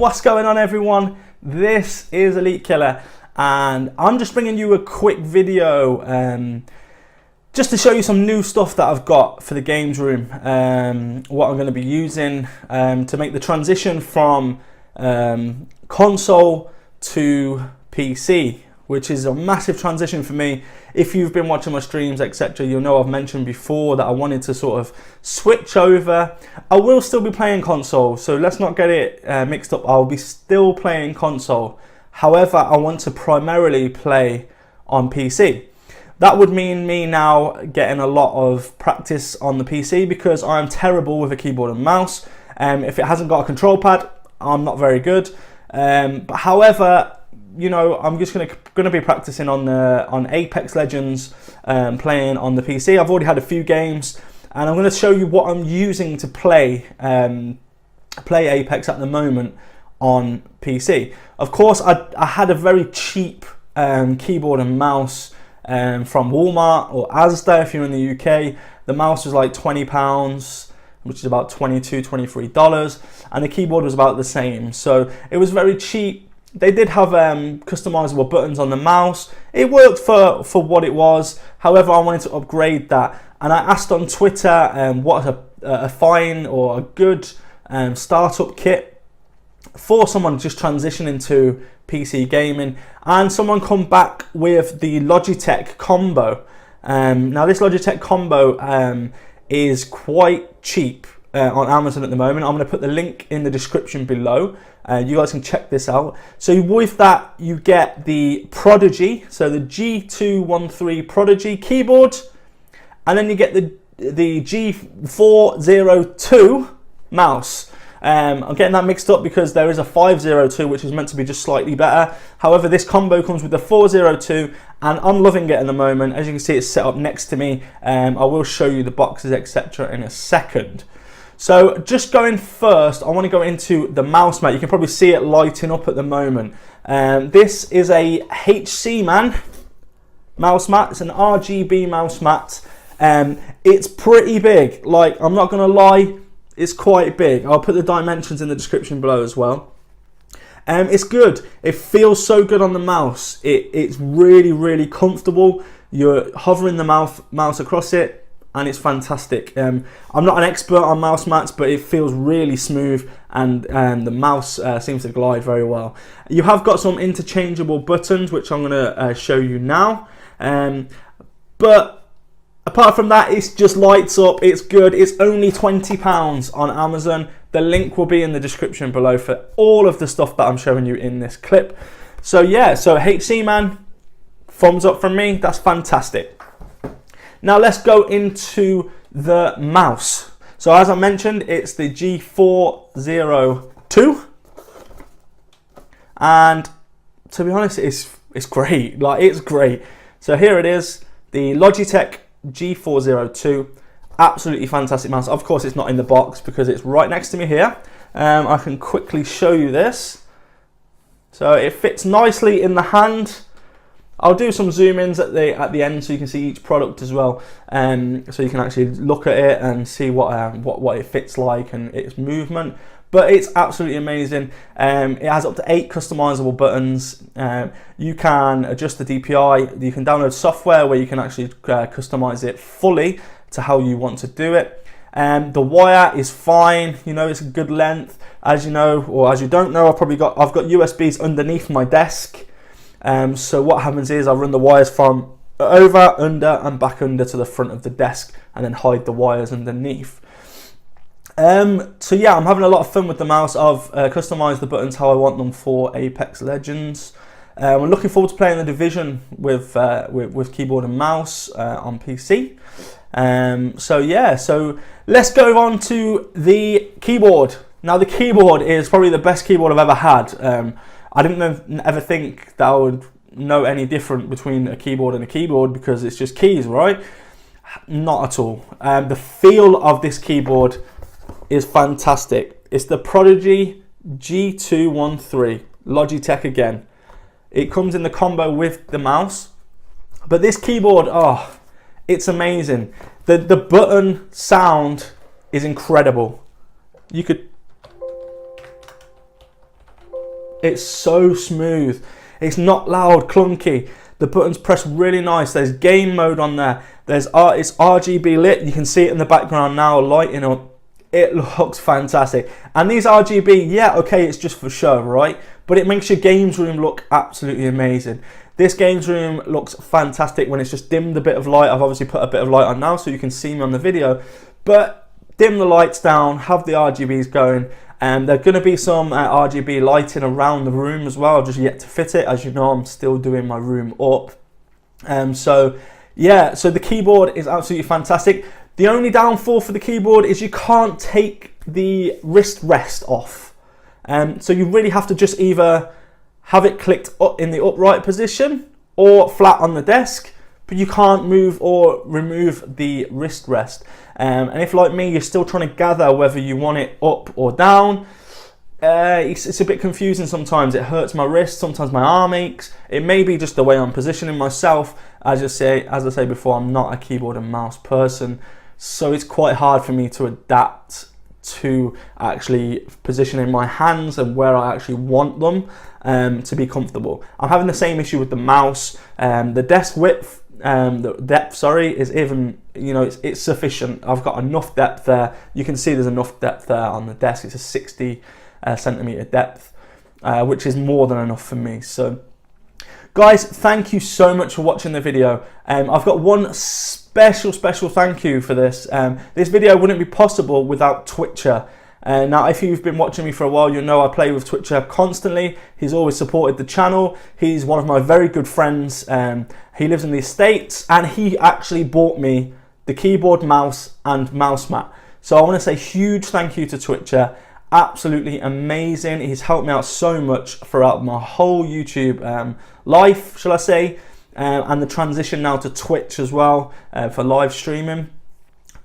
what's going on everyone? This is Elite Killer and I'm just bringing you a quick video just to show you some new stuff that I've got for the games room, what I'm going to be using to make the transition from console to PC, which is a massive transition for me. If you've been watching my streams, etc., you'll know I've mentioned before that I wanted to sort of switch over. I will still be playing console, so let's not get it mixed up. I'll be still playing console. However, I want to primarily play on PC. That would mean me now getting a lot of practice on the PC because I'm terrible with a keyboard and mouse. If it hasn't got a control pad, I'm not very good. But however, you know, I'm just gonna be practicing on Apex Legends, playing on the PC. I've already had a few games, and I'm going to show you what I'm using to play Apex at the moment on PC. Of course, I had a very cheap keyboard and mouse from Walmart or Asda if you're in the UK. The mouse was like £20, which is about $22, $23, and the keyboard was about the same. So it was very cheap. They did have customizable buttons on the mouse. It worked for what it was. However, I wanted to upgrade that, and I asked on Twitter what a fine or a good startup kit for someone just transitioning to PC gaming, and someone come back with the Logitech Combo. Now this Logitech Combo is quite cheap on Amazon at the moment. I'm going to put the link in the description below. You guys can check this out. So with that, you get the Prodigy, so the G213 Prodigy keyboard, and then you get the G402 mouse. I'm getting that mixed up because there is a 502 which is meant to be just slightly better. However, this combo comes with the 402 and I'm loving it at the moment. As you can see, it's set up next to me. I will show you the boxes, etc. in a second. So just going first, I want to go into the mouse mat. You can probably see it lighting up at the moment. This is a HC-Man mouse mat. It's an RGB mouse mat. It's pretty big. Like, I'm not going to lie, it's quite big. I'll put the dimensions in the description below as well. It's good. It feels so good on the mouse. It's really, really comfortable. You're hovering the mouse across it, and it's fantastic. I'm not an expert on mouse mats, but it feels really smooth, and the mouse seems to glide very well. You have got some interchangeable buttons, which I'm going to show you now. But apart from that, it just lights up. It's good. It's only £20 on Amazon. The link will be in the description below for all of the stuff that I'm showing you in this clip. So yeah, so HC-Man, thumbs up from me. That's fantastic. Now let's go into the mouse. So as I mentioned, it's the G402, and to be honest, it's great. Like, it's great. So here it is, the Logitech G402, absolutely fantastic mouse. Of course, it's not in the box because it's right next to me here. I can quickly show you this. So it fits nicely in the hand. I'll do some zoom-ins at the end so you can see each product as well, so you can actually look at it and see what it fits like and its movement. But it's absolutely amazing. It has up to 8 customizable buttons. You can adjust the DPI. You can download software where you can actually customize it fully to how you want to do it. The wire is fine. You know, it's a good length. As you know, or as you don't know, I've got USBs underneath my desk. So what happens is I run the wires from over, under, and back under to the front of the desk, and then hide the wires underneath. So yeah, I'm having a lot of fun with the mouse. I've customized the buttons how I want them for Apex Legends. I'm looking forward to playing The Division with keyboard and mouse on PC. So yeah, so let's go on to the keyboard. Now the keyboard is probably the best keyboard I've ever had. I didn't ever think that I would know any different between a keyboard and a keyboard because it's just keys, right? Not at all. The feel of this keyboard is fantastic. It's the Prodigy G213, Logitech again. It comes in the combo with the mouse, but this keyboard, oh, it's amazing. The button sound is incredible. You could It's so smooth. It's not loud, clunky. The buttons press really nice. There's game mode on there. It's RGB lit. You can see it in the background now, lighting up. It looks fantastic. And these RGB, yeah, okay, it's just for show, right? But it makes your games room look absolutely amazing. This games room looks fantastic when it's just dimmed a bit of light. I've obviously put a bit of light on now so you can see me on the video. But dim the lights down, have the RGBs going. And there's going to be some RGB lighting around the room as well. I've just yet to fit it. As you know, I'm still doing my room up. So yeah, so the keyboard is absolutely fantastic. The only downfall for the keyboard is you can't take the wrist rest off. So you really have to just either have it clicked up in the upright position or flat on the desk, but you can't move or remove the wrist rest. And if, like me, you're still trying to gather whether you want it up or down, it's a bit confusing sometimes. It hurts my wrist, sometimes my arm aches. It may be just the way I'm positioning myself. As I say before, I'm not a keyboard and mouse person, so it's quite hard for me to adapt to actually positioning my hands and where I actually want them to be comfortable. I'm having the same issue with the mouse. The desk width, the depth, sorry, is even, you know, it's sufficient. I've got enough depth there. You can see there's enough depth there on the desk. It's a 60 centimeter depth, which is more than enough for me. So guys, thank you so much for watching the video. I've got one special thank you for this. This video wouldn't be possible without Twitcher. Now, if you've been watching me for a while, you'll know I play with Twitcher constantly. He's always supported the channel. He's one of my very good friends. He lives in the States, and he actually bought me the keyboard, mouse, and mouse mat. So I want to say huge thank you to Twitcher. Absolutely amazing. He's helped me out so much throughout my whole YouTube life, shall I say, and the transition now to Twitch as well for live streaming.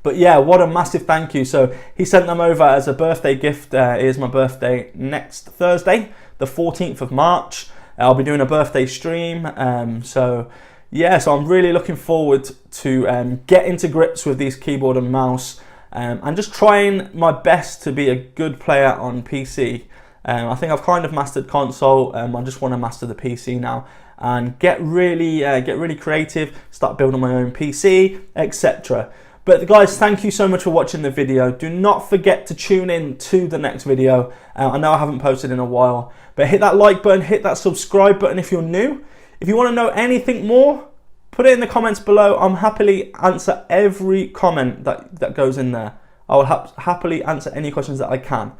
But yeah, what a massive thank you. So he sent them over as a birthday gift. It is my birthday next Thursday, the 14th of March. I'll be doing a birthday stream. So yeah, so I'm really looking forward to getting to grips with these keyboard and mouse. And just trying my best to be a good player on PC. I think I've kind of mastered console. I just want to master the PC now and get really creative, start building my own PC, etc. But guys, thank you so much for watching the video. Do not forget to tune in to the next video. I know I haven't posted in a while, but hit that like button, hit that subscribe button if you're new. If you want to know anything more, put it in the comments below. I'm happily answer every comment that goes in there. I will happily answer any questions that I can.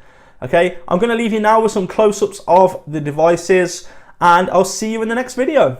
Okay, I'm going to leave you now with some close-ups of the devices, and I'll see you in the next video.